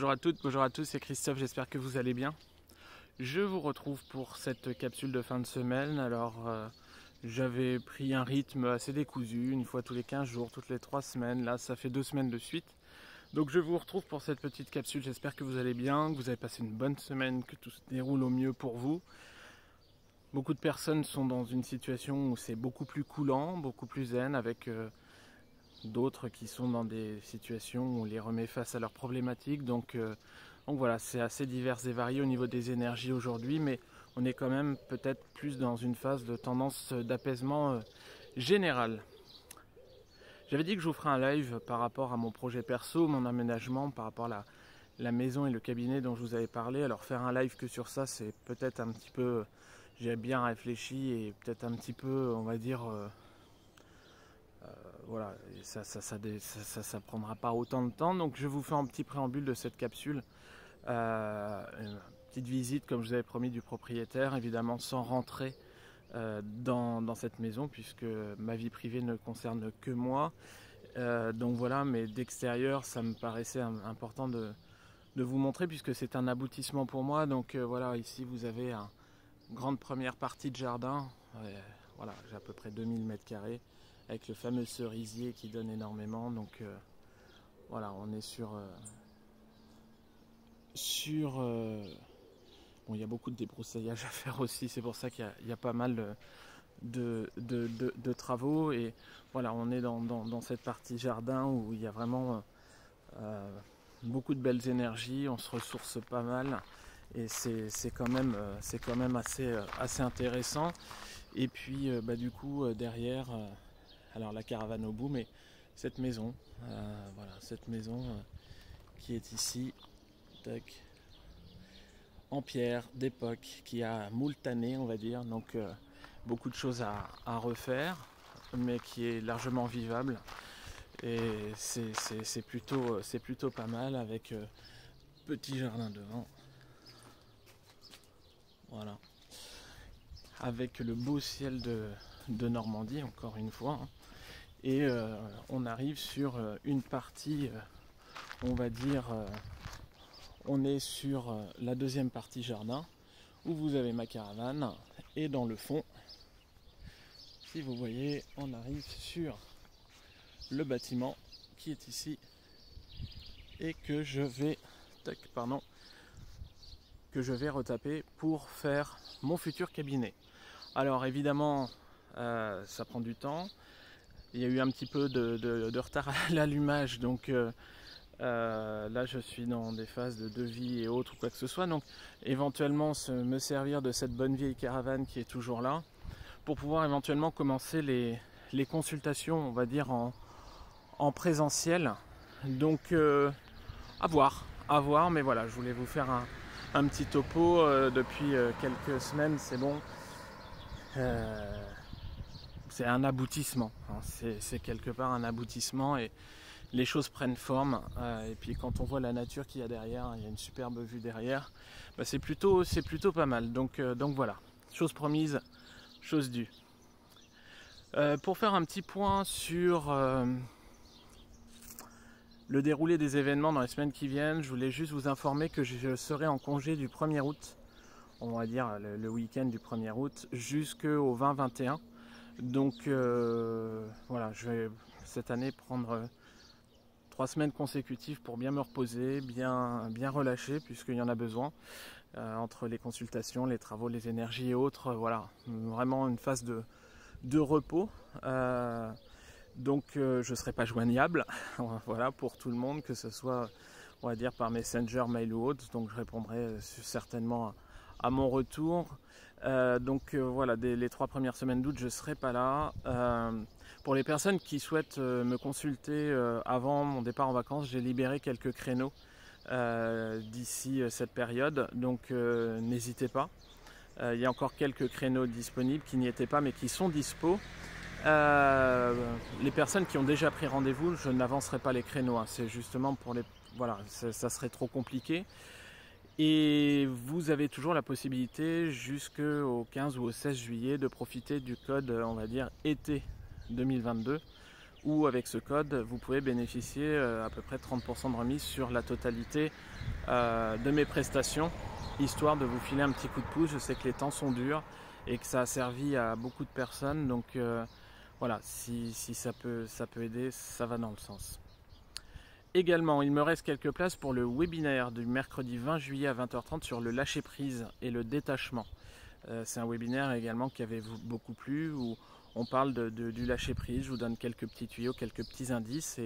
Bonjour à toutes, bonjour à tous, c'est Christophe, j'espère que vous allez bien. Je vous retrouve pour cette capsule de fin de semaine. Alors, j'avais pris un rythme assez décousu, une fois tous les 15 jours, toutes les 3 semaines. Là, ça fait 2 semaines de suite. Donc, je vous retrouve pour cette petite capsule. J'espère que vous allez bien, que vous avez passé une bonne semaine, que tout se déroule au mieux pour vous. Beaucoup de personnes sont dans une situation où c'est beaucoup plus coulant, beaucoup plus zen, avec d'autres qui sont dans des situations où on les remet face à leurs problématiques. Donc voilà, c'est assez divers et varié au niveau des énergies aujourd'hui, mais on est quand même peut-être plus dans une phase de tendance d'apaisement général. J'avais dit que je vous ferais un live par rapport à mon projet perso, mon aménagement, par rapport à la maison et le cabinet dont je vous avais parlé. Alors faire un live que sur ça, c'est peut-être un petit peu, j'ai bien réfléchi et peut-être un petit peu, on va dire, voilà, et ça prendra pas autant de temps. Donc je vous fais un petit préambule de cette capsule, une petite visite comme je vous avais promis du propriétaire, évidemment sans rentrer dans cette maison puisque ma vie privée ne concerne que moi. Donc voilà, mais d'extérieur ça me paraissait important de vous montrer puisque c'est un aboutissement pour moi. Donc voilà, ici vous avez une grande première partie de jardin. Voilà, j'ai à peu près 2000 mètres carrés avec le fameux cerisier qui donne énormément. Donc voilà, on est bon, il y a beaucoup de débroussaillage à faire aussi, c'est pour ça qu'il y a pas mal de travaux. Et voilà, on est dans cette partie jardin où il y a vraiment beaucoup de belles énergies, on se ressource pas mal et c'est quand même assez intéressant. Et puis du coup derrière, alors la caravane au bout, mais cette maison, voilà, cette maison qui est ici, tac, en pierre d'époque, qui a moult années on va dire, donc beaucoup de choses à refaire, mais qui est largement vivable. Et c'est plutôt pas mal avec petit jardin devant. Voilà. Avec le beau ciel de Normandie, encore une fois. Hein. Et on arrive sur une partie, on va dire, on est sur la deuxième partie jardin, où vous avez ma caravane. Et dans le fond, si vous voyez, on arrive sur le bâtiment qui est ici et que je vais retaper pour faire mon futur cabinet. Alors évidemment ça prend du temps, il y a eu un petit peu de retard à l'allumage, donc là je suis dans des phases de devis et autres ou quoi que ce soit, donc éventuellement me servir de cette bonne vieille caravane qui est toujours là pour pouvoir éventuellement commencer les consultations, on va dire en présentiel. Donc à voir, mais voilà, je voulais vous faire un petit topo depuis quelques semaines, c'est bon. C'est un aboutissement, hein. C'est quelque part un aboutissement et les choses prennent forme. Et puis quand on voit la nature qu'il y a derrière, il y a une superbe vue derrière, c'est plutôt pas mal. Donc voilà, chose promise, chose due. Pour faire un petit point sur le déroulé des événements dans les semaines qui viennent, je voulais juste vous informer que je serai en congé du 1er août, on va dire le week-end du 1er août, jusqu'au 20-21. Donc voilà, je vais cette année prendre 3 semaines consécutives pour bien me reposer, bien relâcher, puisqu'il y en a besoin, entre les consultations, les travaux, les énergies et autres. Voilà, vraiment une phase de repos. Donc je ne serai pas joignable voilà, pour tout le monde, que ce soit, on va dire, par Messenger, mail ou autre. Donc je répondrai certainement à mon retour. Voilà, les 3 premières semaines d'août, je ne serai pas là. Pour les personnes qui souhaitent me consulter avant mon départ en vacances, j'ai libéré quelques créneaux d'ici cette période. Donc n'hésitez pas. Il y a encore quelques créneaux disponibles qui n'y étaient pas, mais qui sont dispo. Les personnes qui ont déjà pris rendez-vous, je n'avancerai pas les créneaux, hein. C'est justement pour les... Voilà, ça serait trop compliqué. Et vous avez toujours la possibilité jusqu'au 15 ou au 16 juillet de profiter du code, on va dire, été 2022 où avec ce code, vous pouvez bénéficier à peu près 30% de remise sur la totalité de mes prestations, histoire de vous filer un petit coup de pouce. Je sais que les temps sont durs et que ça a servi à beaucoup de personnes, donc voilà, si ça peut aider, ça va dans le sens. Également, il me reste quelques places pour le webinaire du mercredi 20 juillet à 20h30 sur le lâcher-prise et le détachement. C'est un webinaire également qui avait beaucoup plu, où on parle du lâcher-prise. Je vous donne quelques petits tuyaux, quelques petits indices.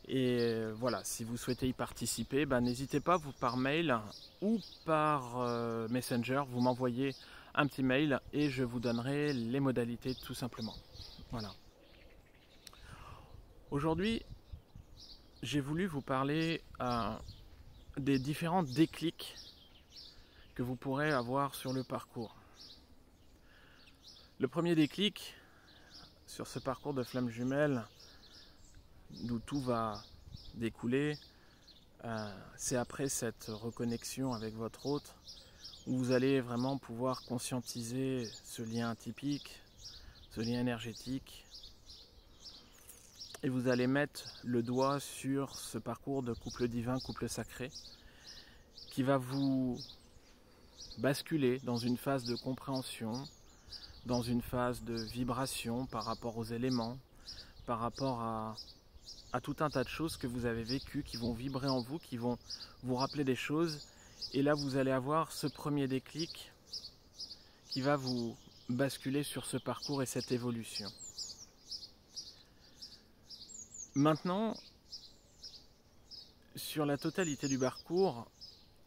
Et voilà, si vous souhaitez y participer, n'hésitez pas, vous par mail ou par Messenger, vous m'envoyez un petit mail et je vous donnerai les modalités tout simplement. Voilà. Aujourd'hui, j'ai voulu vous parler des différents déclics que vous pourrez avoir sur le parcours. Le premier déclic sur ce parcours de flammes jumelles, d'où tout va découler, c'est après cette reconnexion avec votre hôte, où vous allez vraiment pouvoir conscientiser ce lien atypique, ce lien énergétique, et vous allez mettre le doigt sur ce parcours de couple divin, couple sacré, qui va vous basculer dans une phase de compréhension, dans une phase de vibration par rapport aux éléments, par rapport à tout un tas de choses que vous avez vécues, qui vont vibrer en vous, qui vont vous rappeler des choses. Et là, vous allez avoir ce premier déclic qui va vous basculer sur ce parcours et cette évolution. Maintenant, sur la totalité du parcours,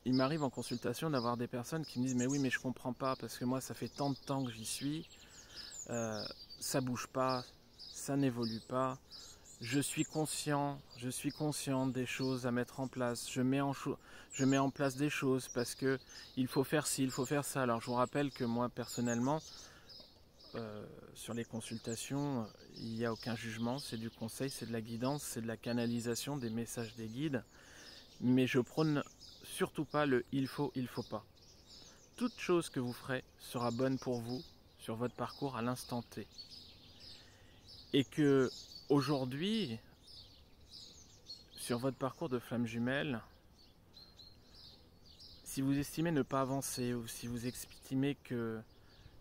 il m'arrive en consultation d'avoir des personnes qui me disent « Mais oui, mais je comprends pas, parce que moi, ça fait tant de temps que j'y suis, ça bouge pas, ça n'évolue pas, je suis conscient des choses à mettre en place, je mets en place des choses parce que il faut faire ci, il faut faire ça. » Alors je vous rappelle que moi, personnellement, sur les consultations, il n'y a aucun jugement, c'est du conseil, c'est de la guidance, c'est de la canalisation des messages des guides, mais je prône surtout pas le il faut pas. Toute chose que vous ferez sera bonne pour vous sur votre parcours à l'instant T. Et que aujourd'hui, sur votre parcours de flamme jumelle, si vous estimez ne pas avancer ou si vous estimez que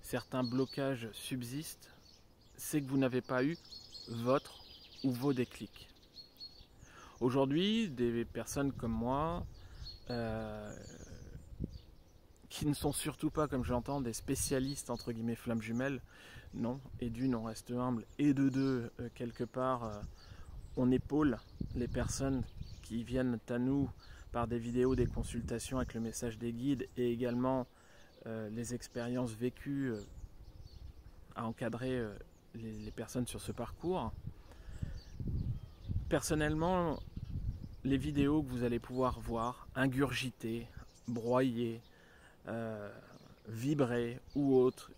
certains blocages subsistent, c'est que vous n'avez pas eu votre ou vos déclics. Aujourd'hui, des personnes comme moi, qui ne sont surtout pas, comme j'entends, des spécialistes entre guillemets flammes jumelles, non, et d'une on reste humble, et de deux, quelque part, on épaule les personnes qui viennent à nous par des vidéos, des consultations avec le message des guides et également les expériences vécues à encadrer les personnes sur ce parcours. Personnellement, les vidéos que vous allez pouvoir voir, ingurgiter, broyer, vibrer ou autre,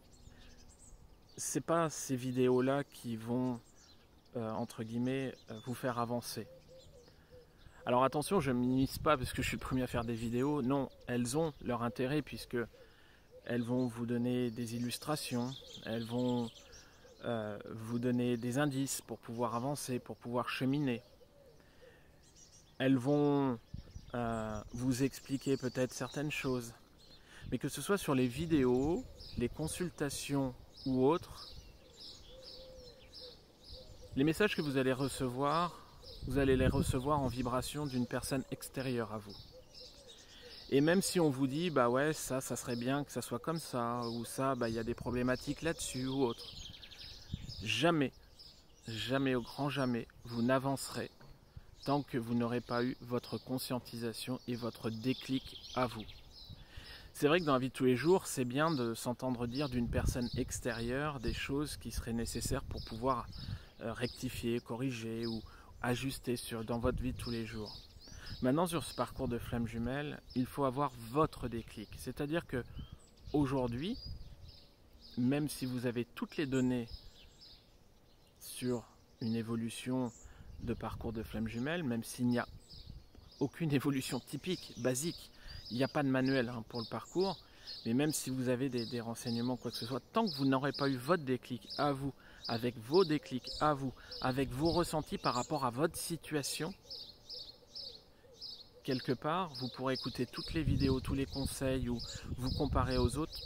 c'est pas ces vidéos-là qui vont entre guillemets vous faire avancer. Alors attention, je ne minimise pas parce que je suis le premier à faire des vidéos. Non, elles ont leur intérêt puisque elles vont vous donner des illustrations, elles vont vous donner des indices pour pouvoir avancer, pour pouvoir cheminer. Elles vont vous expliquer peut-être certaines choses. Mais que ce soit sur les vidéos, les consultations ou autres, les messages que vous allez les recevoir en vibration d'une personne extérieure à vous. Et même si on vous dit, bah ouais, ça serait bien que ça soit comme ça, ou ça, bah il y a des problématiques là-dessus ou autre. Jamais, jamais, au grand jamais, vous n'avancerez tant que vous n'aurez pas eu votre conscientisation et votre déclic à vous. C'est vrai que dans la vie de tous les jours, c'est bien de s'entendre dire d'une personne extérieure des choses qui seraient nécessaires pour pouvoir rectifier, corriger ou ajuster dans votre vie de tous les jours. Maintenant, sur ce parcours de flamme jumelle, il faut avoir votre déclic. C'est-à-dire que aujourd'hui, même si vous avez toutes les données sur une évolution de parcours de flamme jumelle, même s'il n'y a aucune évolution typique, basique, il n'y a pas de manuel pour le parcours, mais même si vous avez des renseignements, quoi que ce soit, tant que vous n'aurez pas eu votre déclic à vous, avec vos déclics à vous, avec vos ressentis par rapport à votre situation, quelque part, vous pourrez écouter toutes les vidéos, tous les conseils ou vous comparer aux autres,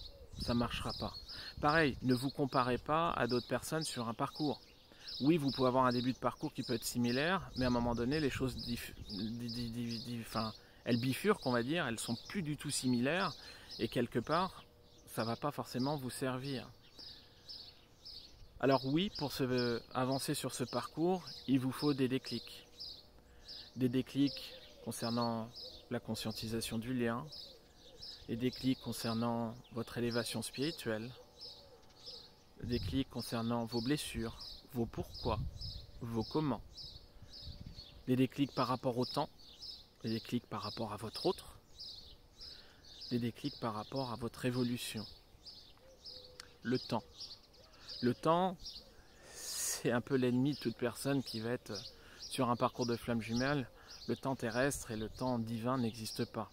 ça ne marchera pas. Pareil, ne vous comparez pas à d'autres personnes sur un parcours. Oui, vous pouvez avoir un début de parcours qui peut être similaire, mais à un moment donné, les choses elles bifurquent, on va dire, elles sont plus du tout similaires, et quelque part, ça ne va pas forcément vous servir. Alors oui, pour avancer sur ce parcours, il vous faut des déclics. Des déclics concernant la conscientisation du lien, des déclics concernant votre élévation spirituelle, des déclics concernant vos blessures, vos pourquoi, vos comment, des déclics par rapport au temps, des déclics par rapport à votre autre, des déclics par rapport à votre évolution. Le temps. Le temps, c'est un peu l'ennemi de toute personne qui va être sur un parcours de flammes jumelles. Le temps terrestre et le temps divin n'existent pas.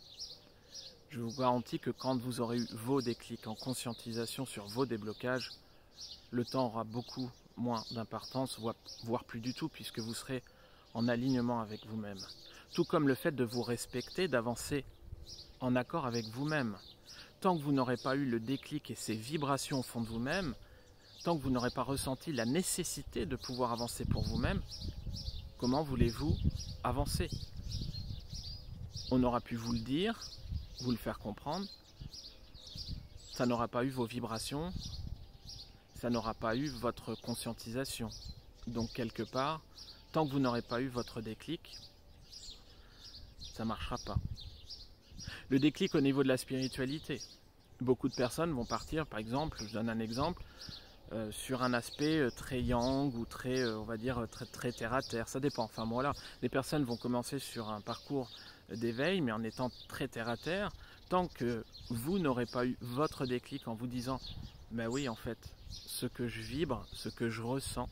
Je vous garantis que quand vous aurez eu vos déclics en conscientisation sur vos déblocages, le temps aura beaucoup moins d'importance, voire plus du tout, puisque vous serez en alignement avec vous-même. Tout comme le fait de vous respecter, d'avancer en accord avec vous-même. Tant que vous n'aurez pas eu le déclic et ces vibrations au fond de vous-même, tant que vous n'aurez pas ressenti la nécessité de pouvoir avancer pour vous-même, comment voulez-vous avancer? On aura pu vous le dire, vous le faire comprendre, ça n'aura pas eu vos vibrations, ça n'aura pas eu votre conscientisation. Donc quelque part, tant que vous n'aurez pas eu votre déclic, ça ne marchera pas. Le déclic au niveau de la spiritualité. Beaucoup de personnes vont partir, par exemple, je donne un exemple, sur un aspect très yang ou très, on va dire, très terre à terre. Ça dépend. Enfin voilà, les personnes vont commencer sur un parcours d'éveil, mais en étant très terre à terre, tant que vous n'aurez pas eu votre déclic en vous disant, ben oui, en fait, ce que je vibre, ce que je ressens,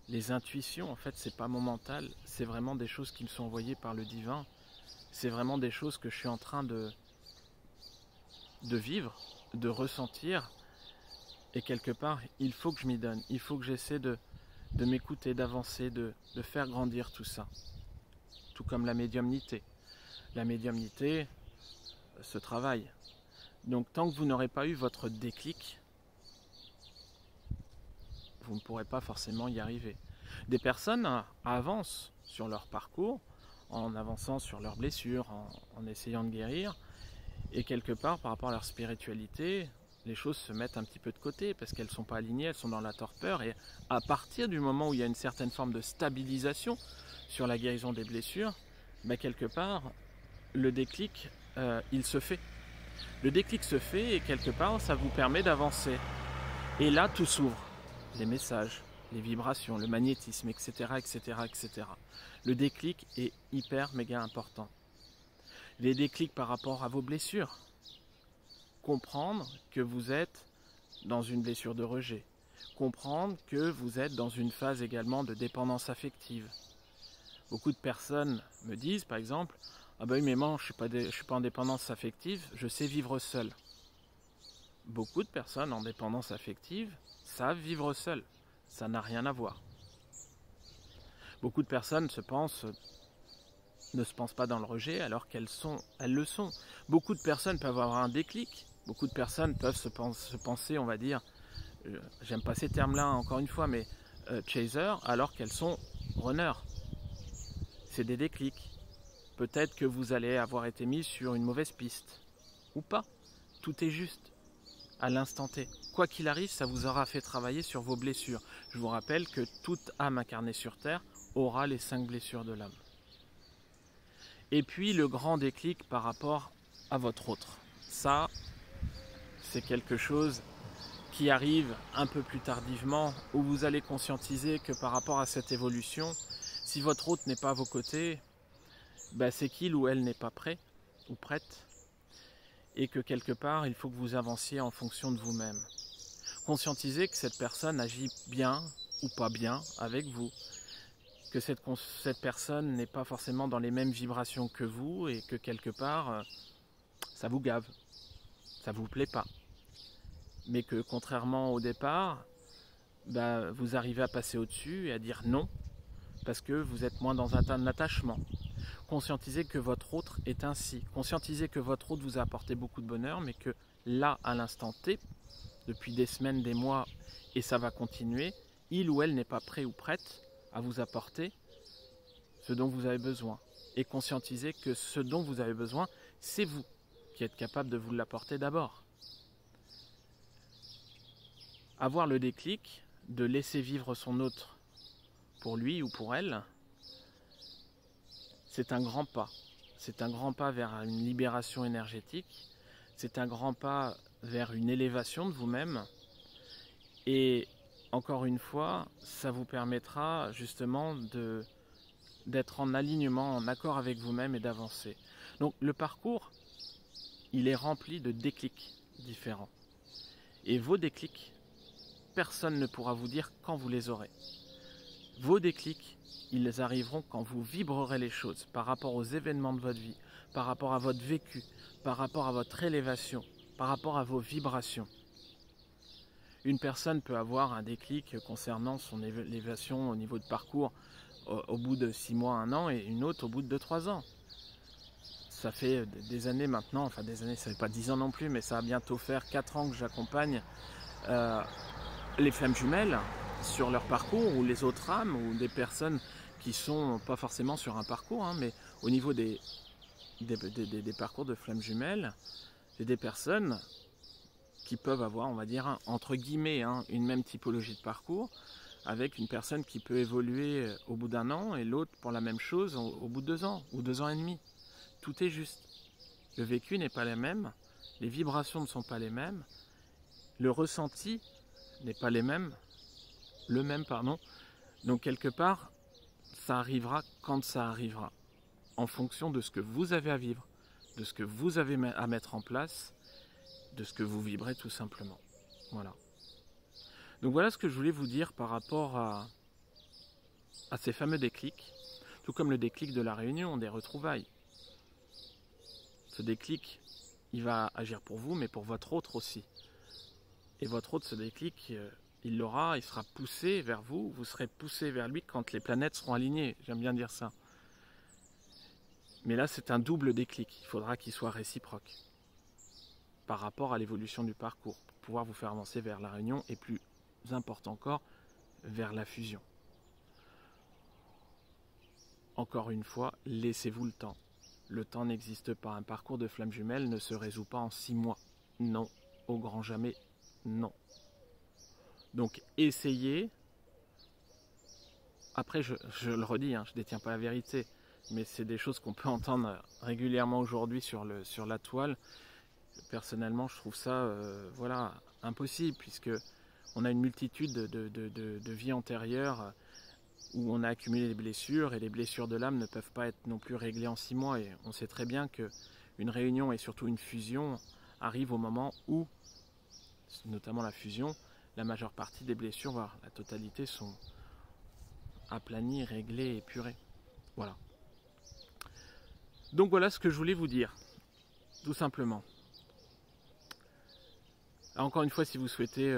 les intuitions, en fait, c'est pas mon mental, c'est vraiment des choses qui me sont envoyées par le divin. C'est vraiment des choses que je suis en train de vivre, de ressentir. Et quelque part, il faut que je m'y donne, il faut que j'essaie de m'écouter, d'avancer, de faire grandir tout ça. Tout comme la médiumnité. La médiumnité se travaille. Donc tant que vous n'aurez pas eu votre déclic, vous ne pourrez pas forcément y arriver. Des personnes avancent sur leur parcours, en avançant sur leurs blessures, en essayant de guérir, et quelque part, par rapport à leur spiritualité, les choses se mettent un petit peu de côté parce qu'elles ne sont pas alignées, elles sont dans la torpeur, et à partir du moment où il y a une certaine forme de stabilisation sur la guérison des blessures, ben quelque part, le déclic, il se fait. Le déclic se fait et quelque part, ça vous permet d'avancer. Et là, tout s'ouvre. Les messages, les vibrations, le magnétisme, etc., etc., etc. Le déclic est hyper méga important. Les déclics par rapport à vos blessures. Comprendre que vous êtes dans une blessure de rejet. Comprendre que vous êtes dans une phase également de dépendance affective. Beaucoup de personnes me disent, par exemple, « Ah ben oui, mais moi, je ne suis pas en dépendance affective, je sais vivre seul. » Beaucoup de personnes en dépendance affective savent vivre seules. Ça n'a rien à voir. Beaucoup de personnes ne se pensent pas dans le rejet alors elles le sont. Beaucoup de personnes peuvent avoir un déclic. Beaucoup de personnes peuvent se penser, on va dire, j'aime pas ces termes-là encore une fois, mais chaser alors qu'elles sont runners. C'est des déclics. Peut-être que vous allez avoir été mis sur une mauvaise piste. Ou pas. Tout est juste. À l'instant T. Quoi qu'il arrive, ça vous aura fait travailler sur vos blessures. Je vous rappelle que toute âme incarnée sur Terre aura les 5 blessures de l'âme. Et puis le grand déclic par rapport à votre autre. Ça, c'est quelque chose qui arrive un peu plus tardivement, où vous allez conscientiser que par rapport à cette évolution, si votre autre n'est pas à vos côtés, ben c'est qu'il ou elle n'est pas prêt ou prête. Et que quelque part, il faut que vous avanciez en fonction de vous-même. Conscientisez que cette personne agit bien ou pas bien avec vous, que cette personne n'est pas forcément dans les mêmes vibrations que vous et que quelque part, ça vous gave, ça vous plaît pas. Mais que contrairement au départ, vous arrivez à passer au-dessus et à dire non, parce que vous êtes moins dans un attachement. Conscientisez que votre autre est ainsi. Conscientisez que votre autre vous a apporté beaucoup de bonheur, mais que là, à l'instant T, depuis des semaines, des mois, et ça va continuer, il ou elle n'est pas prêt ou prête à vous apporter ce dont vous avez besoin. Et conscientisez que ce dont vous avez besoin, c'est vous qui êtes capable de vous l'apporter d'abord. Avoir le déclic de laisser vivre son autre pour lui ou pour elle, c'est un grand pas. C'est un grand pas vers une libération énergétique. C'est un grand pas vers une élévation de vous-même. Et encore une fois, ça vous permettra justement d'être en alignement, en accord avec vous-même et d'avancer. Donc le parcours, il est rempli de déclics différents. Et vos déclics, personne ne pourra vous dire quand vous les aurez. Vos déclics, ils arriveront quand vous vibrerez les choses par rapport aux événements de votre vie, par rapport à votre vécu, par rapport à votre élévation, par rapport à vos vibrations. Une personne peut avoir un déclic concernant son élévation au niveau de parcours au bout de 6 mois, 1 an, et une autre au bout de 2-3 ans. Ça fait des années maintenant, enfin des années, ça fait pas 10 ans non plus, mais ça va bientôt faire 4 ans que j'accompagne les flammes jumelles sur leur parcours, ou les autres âmes, ou des personnes qui sont pas forcément sur un parcours, mais au niveau des parcours de flammes jumelles, c'est des personnes qui peuvent avoir, on va dire, entre guillemets, une même typologie de parcours, avec une personne qui peut évoluer au bout d'1 an et l'autre pour la même chose au bout de 2 ans ou 2 ans et demi. Tout est juste. Le vécu n'est pas le même, les vibrations ne sont pas les mêmes, le ressenti n'est pas le même. Donc quelque part, ça arrivera quand ça arrivera, en fonction de ce que vous avez à vivre, de ce que vous avez à mettre en place, de ce que vous vibrez tout simplement. Voilà. Donc voilà ce que je voulais vous dire par rapport à ces fameux déclics, tout comme le déclic de la réunion, des retrouvailles. Ce déclic, il va agir pour vous, mais pour votre autre aussi. Et votre autre, ce déclic, il sera poussé vers vous, vous serez poussé vers lui quand les planètes seront alignées. J'aime bien dire ça. Mais là, c'est un double déclic. Il faudra qu'il soit réciproque par rapport à l'évolution du parcours, pour pouvoir vous faire avancer vers la réunion et, plus important encore, vers la fusion. Encore une fois, laissez-vous le temps. Le temps n'existe pas. Un parcours de flammes jumelles ne se résout pas en 6 mois. Non, au grand jamais, non. Donc essayez. Après, je le redis, je ne détiens pas la vérité, mais c'est des choses qu'on peut entendre régulièrement aujourd'hui sur la toile. Personnellement, je trouve ça impossible, puisque on a une multitude de vies antérieures où on a accumulé des blessures, et les blessures de l'âme ne peuvent pas être non plus réglées en 6 mois. Et on sait très bien qu'une réunion et surtout une fusion arrive au moment où, notamment la fusion, la majeure partie des blessures, voire la totalité, sont aplanies, réglées, épurées. Voilà. Donc voilà ce que je voulais vous dire, tout simplement. Alors, encore une fois, si vous souhaitez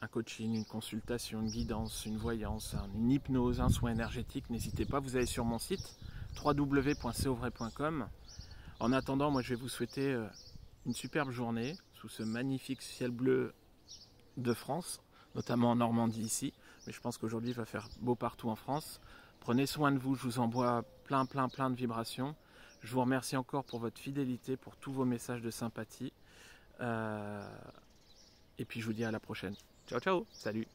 un coaching, une consultation, une guidance, une voyance, une hypnose, un soin énergétique, n'hésitez pas, vous allez sur mon site www.cestvray.com. En attendant, moi je vais vous souhaiter une superbe journée sous ce magnifique ciel bleu de France, notamment en Normandie ici, mais je pense qu'aujourd'hui il va faire beau partout en France. Prenez soin de vous, je vous envoie plein de vibrations. Je vous remercie encore pour votre fidélité, pour tous vos messages de sympathie. Et puis je vous dis à la prochaine. Ciao, ciao, salut.